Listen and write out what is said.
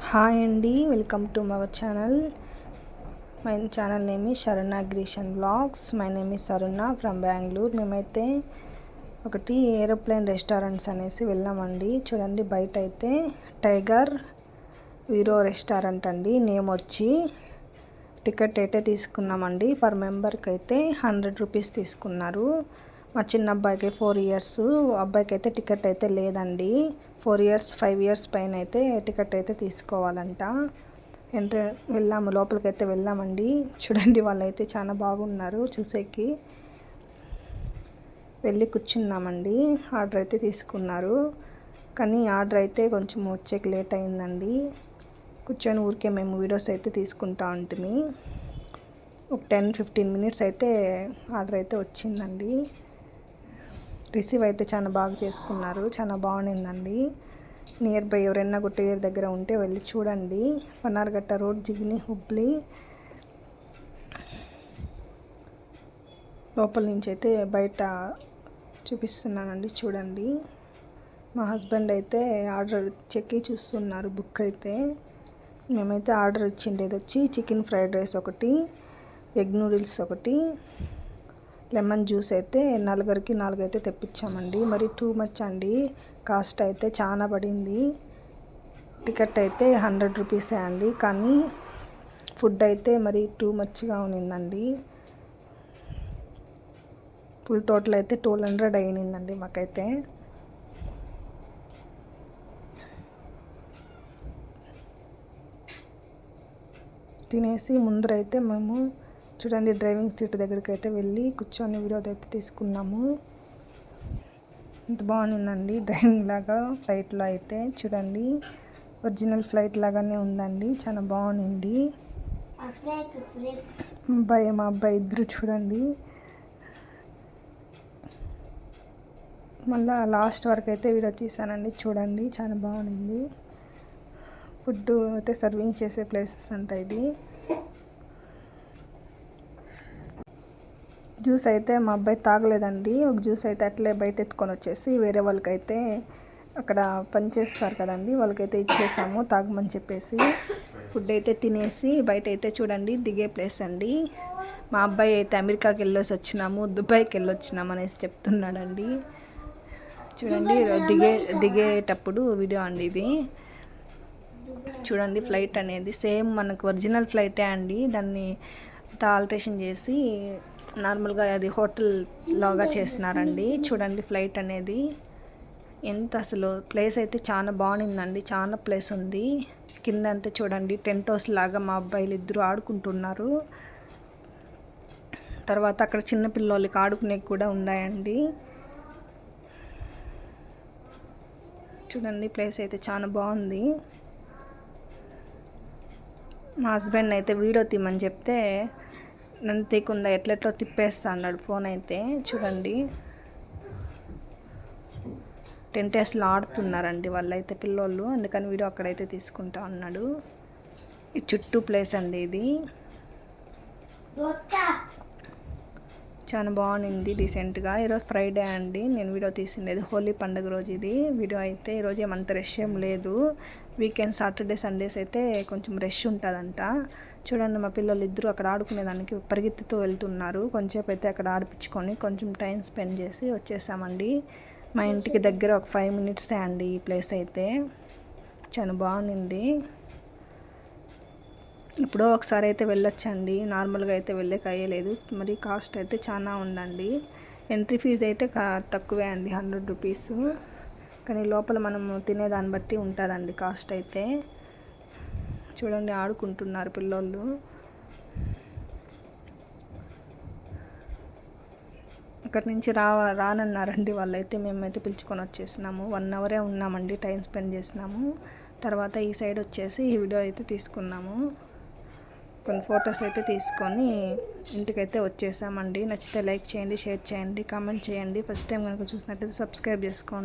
Hi అండి, welcome to our channel. My channel name is Saranya Greeshan vlogs. My name is Saranya from Bengaluru. మేమైతే ఒకటి aeroplane restaurants అనేసి వెళ్ళామండి. చూడండి, బయట అయితే టైగర్ వీరో రెస్టారెంట్ అండి నేమ్ వచ్చి. టికెట్ అయితే తీసుకున్నామండి. పర్ మెంబర్కి అయితే 100 రూపీస్ తీసుకున్నారు. మా చిన్న అబ్బాయికి 4 ఇయర్స్, అబ్బాయికి అయితే టికెట్ అయితే లేదండి. 4 ఇయర్స్ 5 ఇయర్స్ పైన అయితే టికెట్ అయితే తీసుకోవాలంట. వెళ్ళాము, లోపలికి అయితే వెళ్ళామండి. చూడండి, వాళ్ళైతే చాలా బాగున్నారు చూసేకి. వెళ్ళి కూర్చున్నామండి. ఆర్డర్ అయితే తీసుకున్నారు, కానీ ఆర్డర్ అయితే కొంచెం వచ్చేకి లేట్ అయిందండి. కూర్చొని ఊరికే మేము వీడియోస్ అయితే తీసుకుంటా ఉంటుంది. ఒక 10-15 మినిట్స్ అయితే ఆర్డర్ అయితే వచ్చిందండి. రిసీవ్ అయితే చాలా బాగా చేసుకున్నారు, చాలా బాగుండిందండి. నియర్ బై ఎవరైనా గుట్టేరు దగ్గర ఉంటే వెళ్ళి చూడండి. పన్నార్ఘట్ట రోడ్, జిగిని, హుబ్లీ. లోపల నుంచి అయితే బయట చూపిస్తున్నానండి, చూడండి. మా హస్బెండ్ అయితే ఆర్డర్ చెక్కి చూస్తున్నారు బుక్ అయితే. మేమైతే ఆర్డర్ ఇచ్చిండేది వచ్చి చికెన్ ఫ్రైడ్ రైస్ ఒకటి, ఎగ్ నూడిల్స్ ఒకటి, లెమన్ జ్యూస్ అయితే 4 అయితే తెప్పించామండి. మరి టూ మచ్ అండి, కాస్ట్ అయితే చాలా పడింది. టికెట్ అయితే 100 రూపీసే అండి, కానీ ఫుడ్ అయితే మరి టూ మచ్గా ఉన్నిందండి. ఫుల్ టోటల్ అయితే 1200 అయినందండి మాకైతే. తినేసి ముందరైతే మేము చూడండి డ్రైవింగ్ సీట్ దగ్గరికి అయితే వెళ్ళి కూర్చొని వీడియో అయితే తీసుకున్నాము. ఇంత బాగుండిందండి, డ్రైవింగ్ లాగా ఫ్లైట్లో అయితే. చూడండి, ఒరిజినల్ ఫ్లైట్ లాగానే ఉందండి, చాలా బాగుంది. మా అబ్బాయి ఇద్దరు చూడండి. మళ్ళీ లాస్ట్ వరకు అయితే వీడియో తీసానండి, చూడండి, చాలా బాగుంది. ఫుడ్ అయితే సర్వింగ్ చేసే ప్లేసెస్ అంట ఇది. జ్యూస్ అయితే మా అబ్బాయి తాగలేదండి. ఒక జ్యూస్ అయితే అట్లే బయట ఎత్తుకొని వచ్చేసి వేరే వాళ్ళకైతే అక్కడ పనిచేస్తారు కదండి, వాళ్ళకైతే ఇచ్చేసాము తాగమని చెప్పేసి. ఫుడ్ అయితే తినేసి బయట అయితే చూడండి దిగే ప్లేస్ అండి. మా అబ్బాయి అయితే అమెరికాకి వెళ్ళేసి వచ్చినాము, దుబాయ్కి వెళ్ళొచ్చినాము అనేసి చెప్తున్నాడండి. చూడండి, దిగేటప్పుడు వీడియో అండి ఇది. చూడండి, ఫ్లైట్ అనేది సేమ్ మనకు ఒరిజినల్ ఫ్లైటే అండి. దాన్ని ఆల్టరేషన్ చేసి నార్మల్గా అది హోటల్ లాగా చేస్తున్నారండి. చూడండి, ఫ్లైట్ అనేది ఎంత అసలు ప్లేస్ అయితే చాలా బాగుందండి. చాలా ప్లేస్ ఉంది కింద అంతా. చూడండి, టెంట్ హౌస్ లాగా మా అబ్బాయిలు ఇద్దరు ఆడుకుంటున్నారు. తర్వాత అక్కడ చిన్న పిల్లలకి ఆడుకునేవి కూడా ఉన్నాయండి. చూడండి, ప్లేస్ అయితే చాలా బాగుంది. మా హస్బెండ్ అయితే వీడియో తీయమని చెప్తే నన్ను తీయకుండా ఎట్లెట్లో తిప్పేస్తా అన్నాడు ఫోన్ అయితే. చూడండి, టెంట్ హౌస్లో ఆడుతున్నారండి వాళ్ళైతే పిల్లోళ్ళు, అందుకని వీడియో అక్కడైతే తీసుకుంటా ఉన్నాడు. ఈ చుట్టూ ప్లేస్ అండి ఇది, చాలా బాగుంది డీసెంట్గా. ఈరోజు ఫ్రైడే అండి, నేను వీడియో తీసిండేది హోలీ పండుగ రోజు ఇది వీడియో అయితే. ఈరోజు ఏమంత రష్ ఏం లేదు. వీకెండ్ సాటర్డే సండేస్ అయితే కొంచెం రష్ ఉంటుందంట. చూడండి, మా పిల్లలు ఇద్దరు అక్కడ ఆడుకునేదానికి పరిగెత్తుతూ వెళ్తున్నారు. కొంచెంసేపు అయితే అక్కడ ఆడిపించుకొని కొంచెం టైం స్పెండ్ చేసి వచ్చేసామండి. మా ఇంటికి దగ్గర ఒక 5 మినిట్సే అండి ఈ ప్లేస్ అయితే. చాలా బాగుంది. ఇప్పుడు ఒకసారి అయితే వెళ్ళొచ్చండి, నార్మల్గా అయితే వెళ్ళేకి అయ్యలేదు. మరి కాస్ట్ అయితే చాలా ఉందండి. ఎంట్రీ ఫీజు అయితే తక్కువే అండి, 100 రూపీస్. కానీ లోపల మనము తినేదాన్ని బట్టి ఉంటుందండి కాస్ట్ అయితే. చూడండి, ఆడుకుంటున్నారు పిల్లోళ్ళు. అక్కడి నుంచి రానన్నారండి వాళ్ళైతే. మేమైతే పిలుచుకొని వచ్చేసినాము. 1 అవరే ఉన్నామండి, టైం స్పెండ్ చేసినాము. తర్వాత ఈ సైడ్ వచ్చేసి ఈ వీడియో అయితే తీసుకున్నాము. కొన్ని ఫొటోస్ అయితే తీసుకొని ఇంటికైతే వచ్చేసామండి. నచ్చితే లైక్ చేయండి, షేర్ చేయండి, కామెంట్ చేయండి. ఫస్ట్ టైం కనుక చూసినట్టయితే సబ్స్క్రైబ్ చేసుకోండి.